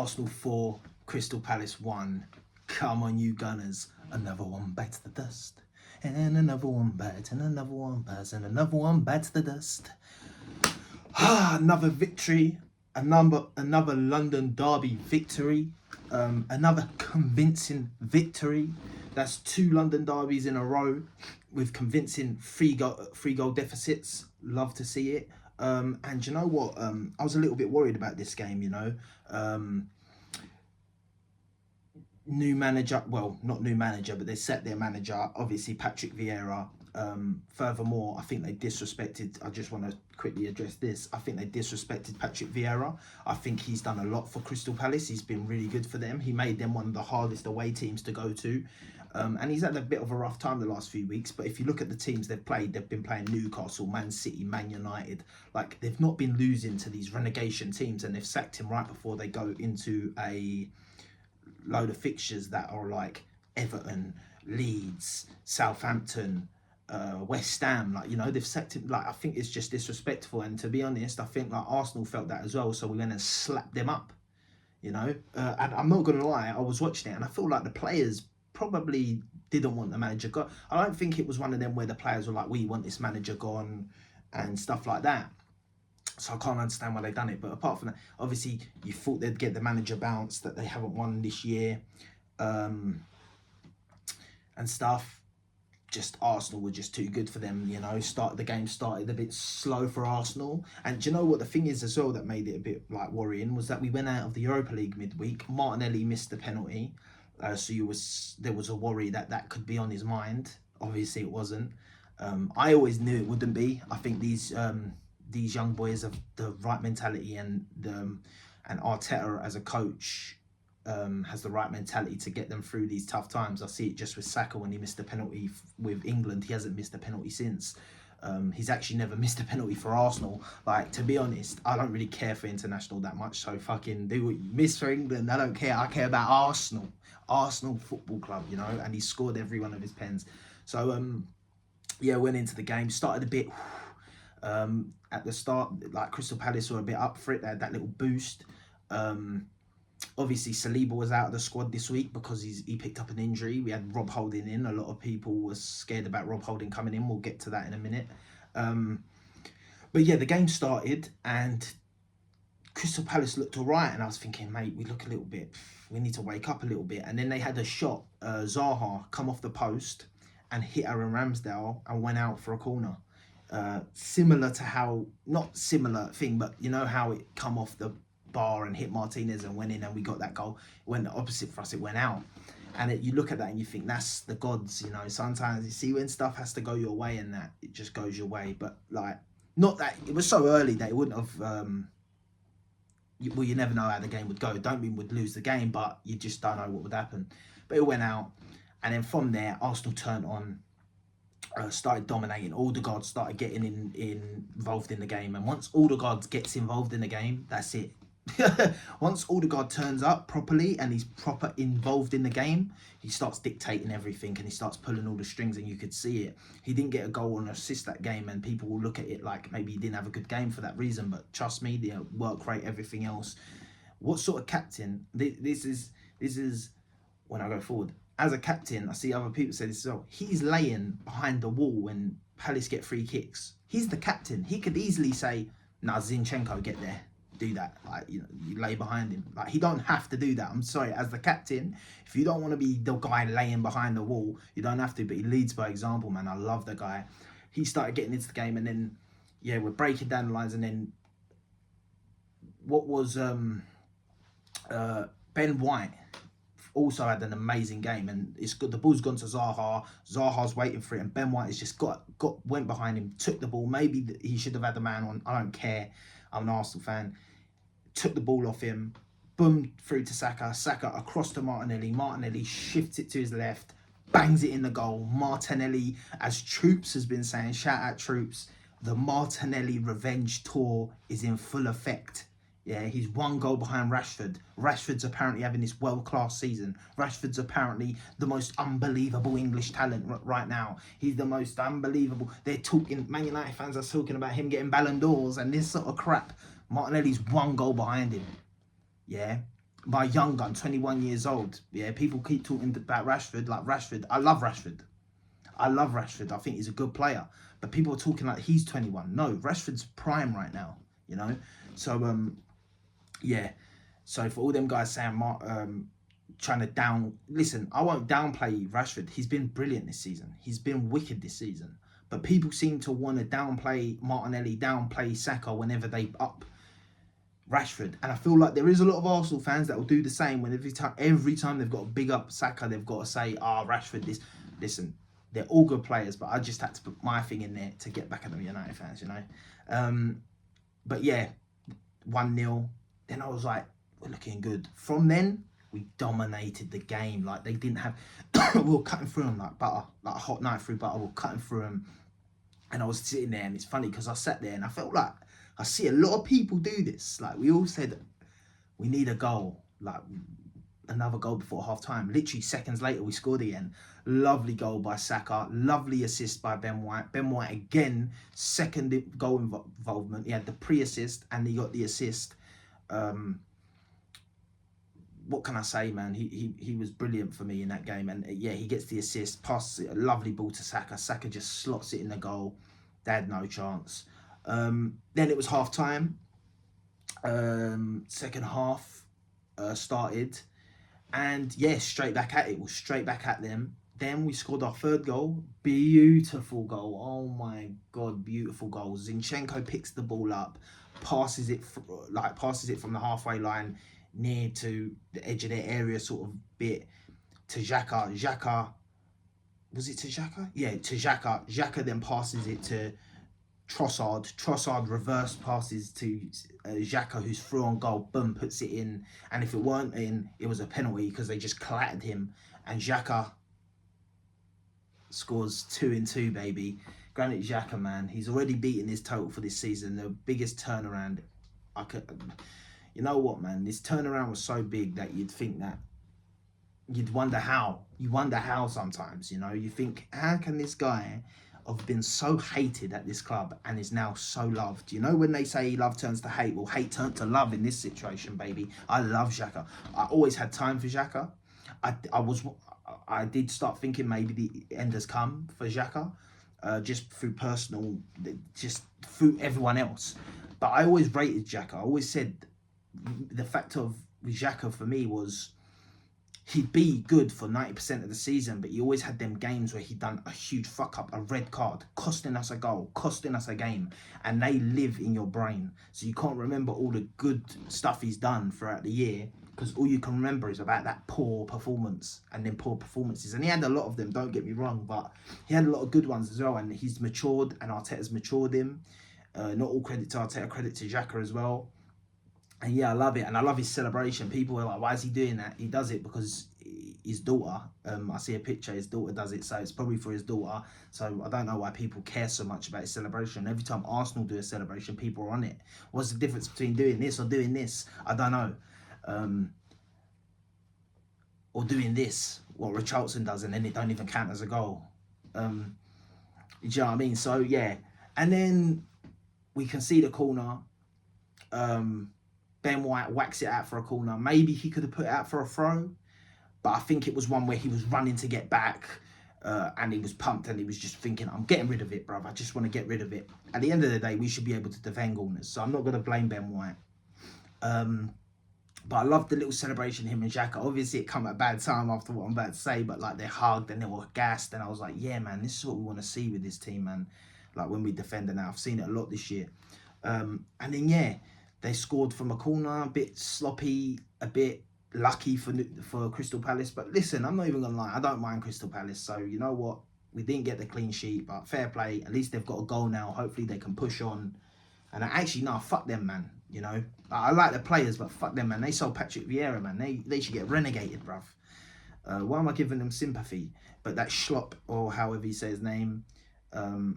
Arsenal 4, Crystal Palace 1. Come on, you Gunners. Another one bites the dust. And another one bites, and another one bites, and another one bites the dust. Another victory. Another London derby victory. Another convincing victory. That's 2 London derbies in a row with convincing three goal deficits. Love to see it. And you know what? I was a little bit worried about this game, you know. New manager, well, not new manager, but they set their manager, obviously Patrick Vieira. Furthermore, I think they disrespected, I just want to quickly address this, I think they disrespected Patrick Vieira. I think he's done a lot for Crystal Palace. He's been really good for them. He made them one of the hardest away teams to go to. And he's had a bit of a rough time the last few weeks. But if you look at the teams they've played, they've been playing Newcastle, Man City, Man United. Like, they've not been losing to these relegation teams, and they've sacked him right before they go into a load of fixtures that are like Everton, Leeds, Southampton, West Ham. Like, you know, they've sacked him. Like, I think it's just disrespectful. And to be honest, I think like Arsenal felt that as well. So we went and slapped them up, you know. And I'm not going to lie, I was watching it and I feel like the players probably didn't want the manager gone. I don't think it was one of them where the players were like, we want this manager gone and stuff like that. So I can't understand why they've done it. But apart from that, obviously you thought they'd get the manager bounce that they haven't won this year, and stuff. Just Arsenal were just too good for them, you know. The game started a bit slow for Arsenal. And do you know what the thing is as well that made it a bit like worrying was that we went out of the Europa League midweek. Martinelli missed the penalty. So there was a worry that could be on his mind. Obviously, it wasn't. I always knew it wouldn't be. I think these young boys have the right mentality, and Arteta as a coach has the right mentality to get them through these tough times. I see it just with Saka when he missed the penalty with England. He hasn't missed a penalty since. He's actually never missed a penalty for Arsenal. Like, to be honest, I don't really care for international that much. So fucking do what you miss for England. I don't care. I care about Arsenal Football Club, you know. And he scored every one of his pens. So yeah, went into the game, started a bit. At the start, like Crystal Palace were a bit up for it. They had that little boost. Obviously, Saliba was out of the squad this week because he picked up an injury. We had Rob Holding in. A lot of people were scared about Rob Holding coming in. We'll get to that in a minute. But yeah, the game started and Crystal Palace looked all right. And I was thinking, mate, we look a little bit, we need to wake up a little bit. And then they had a shot, Zaha, come off the post and hit Aaron Ramsdale and went out for a corner. Similar to how, not similar thing, but you know how it come off the bar and hit Martinez and went in and we got that goal. When the opposite for us, it went out. And you look at that and you think, that's the gods, you know. Sometimes you see when stuff has to go your way and that, it just goes your way. But like, not that, it was so early that it wouldn't have, well, you never know how the game would go. Don't mean we'd lose the game, but you just don't know what would happen. But it went out. And then from there, Arsenal turned on, started dominating. Odegaard started getting involved in the game. And once Odegaard gets involved in the game, that's it. Once Odegaard turns up properly and he's proper involved in the game, he starts dictating everything and he starts pulling all the strings, and you could see it. He didn't get a goal or an assist that game, and people will look at it like maybe he didn't have a good game for that reason. But trust me, the work rate, everything else. What sort of captain? This is when I go forward. As a captain, I see other people say this as well. He's laying behind the wall when Palace get free kicks. He's the captain. He could easily say, nah, Zinchenko, get there. Do that. Like, you know, you lay behind him. Like, he don't have to do that. I'm sorry, as the captain, if you don't want to be the guy laying behind the wall, you don't have to, but he leads by example, man. I love the guy. He started getting into the game, and then, yeah, we're breaking down the lines, and then what was Ben White also had an amazing game, and it's good. The ball's gone to Zaha. Zaha's waiting for it, and Ben White has just went behind him, took the ball. Maybe he should have had the man on. I don't care. I'm an Arsenal fan. Took the ball off him, boom, through to Saka. Saka across to Martinelli. Martinelli shifts it to his left, bangs it in the goal. Martinelli, as Troops has been saying, shout out Troops, the Martinelli revenge tour is in full effect. Yeah, he's 1 goal behind Rashford. Rashford's apparently having this world-class season. Rashford's apparently the most unbelievable English talent right now. He's the most unbelievable. They're talking, Man United fans are talking about him getting Ballon d'Ors and this sort of crap. Martinelli's 1 goal behind him. Yeah. my young gun, 21 years old. Yeah, people keep talking about Rashford. Like Rashford, I love Rashford. I love Rashford. I think he's a good player. But people are talking like he's 21. No, Rashford's prime right now. You know. So yeah. So for all them guys saying trying to listen, I won't downplay Rashford. He's been brilliant this season. He's been wicked this season. But people seem to want to downplay Martinelli, downplay Saka whenever they up Rashford. And I feel like there is a lot of Arsenal fans that will do the same when every time they've got to big up Saka, they've got to say, Rashford, this. Listen, they're all good players, but I just had to put my thing in there to get back at them United fans, you know. But yeah, 1-0. Then I was like, we're looking good. From then, we dominated the game. Like, they didn't have... we were cutting through them like butter. Like a hot knife through butter. We were cutting through them. And I was sitting there, and it's funny because I sat there and I felt like I see a lot of people do this. Like, we all said, we need a goal. Like, another goal before half time. Literally seconds later, we scored again. Lovely goal by Saka. Lovely assist by Ben White. Ben White again, second goal involvement. He had the pre-assist and he got the assist. What can I say, man? He was brilliant for me in that game. And yeah, he gets the assist, passes it, a lovely ball to Saka. Saka just slots it in the goal. They had no chance. Then it was half time. Second half started. And yeah, straight back at it. We're straight back at them. Then we scored our third goal. Beautiful goal. Oh my God, beautiful goal. Zinchenko picks the ball up, passes it from the halfway line near to the edge of their area, sort of bit to Xhaka. Xhaka, was it to Xhaka? Yeah, to Xhaka. Xhaka then passes it to Trossard. Trossard reverse passes to Xhaka, who's through on goal. Boom, puts it in. And if it weren't in, it was a penalty because they just clattered him. And Xhaka scores 2-2, baby. Granit Xhaka, man, he's already beaten his total for this season. The biggest turnaround I could... You know what, man? This turnaround was so big that you'd think that... You'd wonder how. You wonder how sometimes, you know? You think, how can this guy have been so hated at this club and is now so loved? You know when they say love turns to hate? Well, hate turned to love in this situation, baby. I love Xhaka. I always had time for Xhaka. I did start thinking maybe the end has come for Xhaka, just through personal, just through everyone else. But I always rated Xhaka. I always said the fact of Xhaka for me was he'd be good for 90% of the season, but he always had them games where he'd done a huge fuck up, a red card, costing us a goal, costing us a game, and they live in your brain. So you can't remember all the good stuff he's done throughout the year, because all you can remember is about that poor performance and then poor performances. And he had a lot of them, don't get me wrong, but he had a lot of good ones as well, and he's matured, and Arteta's matured him. Not all credit to Arteta, credit to Xhaka as well. And yeah, I love it. And I love his celebration. People are like, why is he doing that? He does it because his daughter, I see a picture, his daughter does it. So it's probably for his daughter. So I don't know why people care so much about his celebration. Every time Arsenal do a celebration, people are on it. What's the difference between doing this or doing this? I don't know. Or doing this, what Richarlison does, and then it don't even count as a goal. Do you know what I mean? So yeah. And then we can see the corner. Ben White whacks it out for a corner. Maybe he could have put it out for a throw, but I think it was one where he was running to get back, and he was pumped, and he was just thinking, I'm getting rid of it, bruv. I just want to get rid of it. At the end of the day, we should be able to defend corners, so I'm not going to blame Ben White. But I love the little celebration, him and Xhaka. Obviously, it come at a bad time after what I'm about to say, but like they hugged and they were gassed, and I was like, yeah, man, this is what we want to see with this team, man. Like when we defend it now. I've seen it a lot this year. And then, yeah, they scored from a corner, a bit sloppy, a bit lucky for Crystal Palace. But listen, I'm not even going to lie. I don't mind Crystal Palace. So, you know what? We didn't get the clean sheet, but fair play. At least they've got a goal now. Hopefully they can push on. And actually, no, fuck them, man. You know, I like the players, but fuck them, man. They sold Patrick Vieira, man. They should get renegated, bruv. Why am I giving them sympathy? But that Schlop, or however you say his name,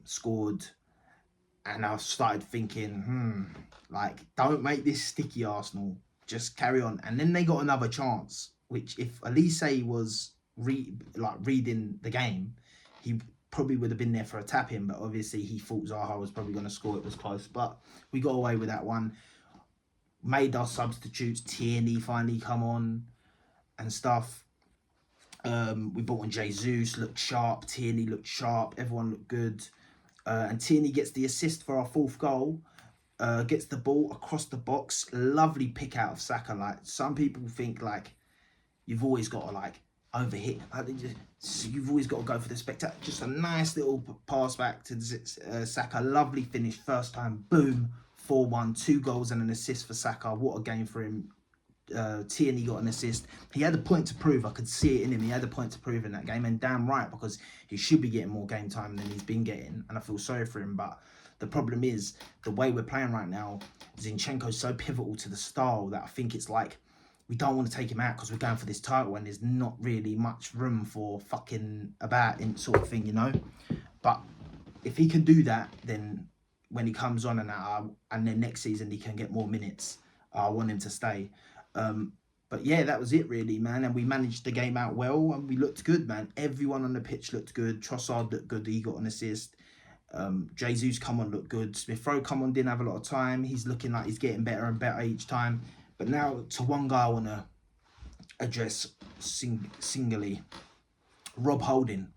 scored. And I started thinking, like, don't make this sticky, Arsenal. Just carry on. And then they got another chance, which if Elise was reading the game, he probably would have been there for a tap-in. But obviously he thought Zaha was probably going to score. It was close. But we got away with that one. made our substitutes. Tierney finally come on and stuff. We brought on Jesus, looked sharp. Tierney looked sharp. Everyone looked good. And Tierney gets the assist for our 4th goal. Gets the ball across the box. Lovely pick out of Saka. Like, some people think like you've always got to like overhit. You've always got to go for the spectacular. Just a nice little pass back to Saka. Lovely finish. First time. Boom. 4-1. 2 goals and an assist for Saka. What a game for him. Tierney got an assist. He had a point to prove. I could see it in him. He had a point to prove in that game, and damn right, because he should be getting more game time than he's been getting, and I feel sorry for him. But the problem is the way we're playing right now. Zinchenko's so pivotal to the style that I think it's like we don't want to take him out because we're going for this title, and there's not really much room for fucking about in sort of thing, you know. But if he can do that, then when he comes on and then next season he can get more minutes, I want him to stay. But yeah, that was it really, man. And we managed the game out well, and we looked good, man. Everyone on the pitch looked good. Trossard looked good. He got an assist. Jesus come on, looked good. Smith Rowe come on, didn't have a lot of time. He's looking like he's getting better and better each time. But now to one guy I want to address singly, Rob Holding.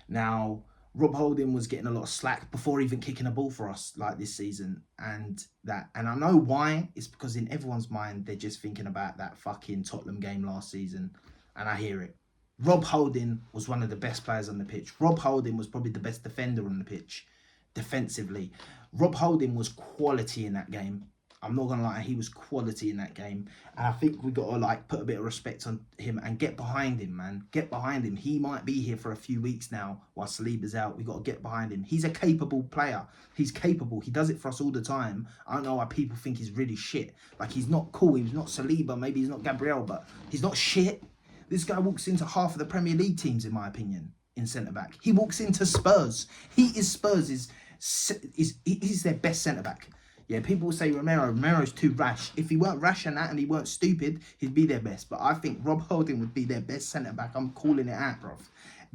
Now, Rob Holding was getting a lot of slack before even kicking a ball for us like this season, and I know why. It's because in everyone's mind they're just thinking about that fucking Tottenham game last season, and I hear it. Rob Holding was one of the best players on the pitch. Rob Holding was probably the best defender on the pitch, defensively. Rob Holding was quality in that game. I'm not gonna lie, he was quality in that game. And I think we got to like put a bit of respect on him and get behind him, man. Get behind him. He might be here for a few weeks now while Saliba's out. We got to get behind him. He's a capable player. He's capable. He does it for us all the time. I don't know why people think he's really shit. Like, he's not cool. He's not Saliba. Maybe he's not Gabriel, but he's not shit. This guy walks into half of the Premier League teams, in my opinion, in centre-back. He walks into Spurs. He is Spurs. He's their best centre-back. Yeah, people will say Romero's too rash. If he weren't rash and that and he weren't stupid, he'd be their best. But I think Rob Holding would be their best centre-back. I'm calling it out, bro.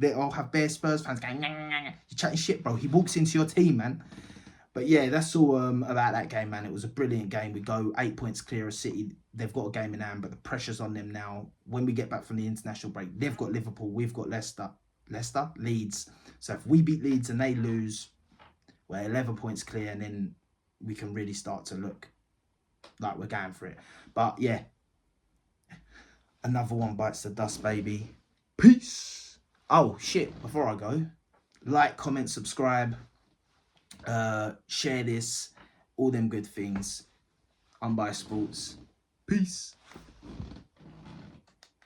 They all have bare Spurs fans going, nah, nah, nah. You're chatting shit, bro. He walks into your team, man. But yeah, that's all about that game, man. It was a brilliant game. We go 8 points clear of City. They've got a game in hand, but the pressure's on them now. When we get back from the international break, they've got Liverpool. We've got Leeds. So if we beat Leeds and they lose, we're 11 points clear, and then we can really start to look like we're going for it. But yeah, another one bites the dust, baby. Peace. Oh shit, before I go, like, comment, subscribe, share this, all them good things. Unbiased Sports. Peace.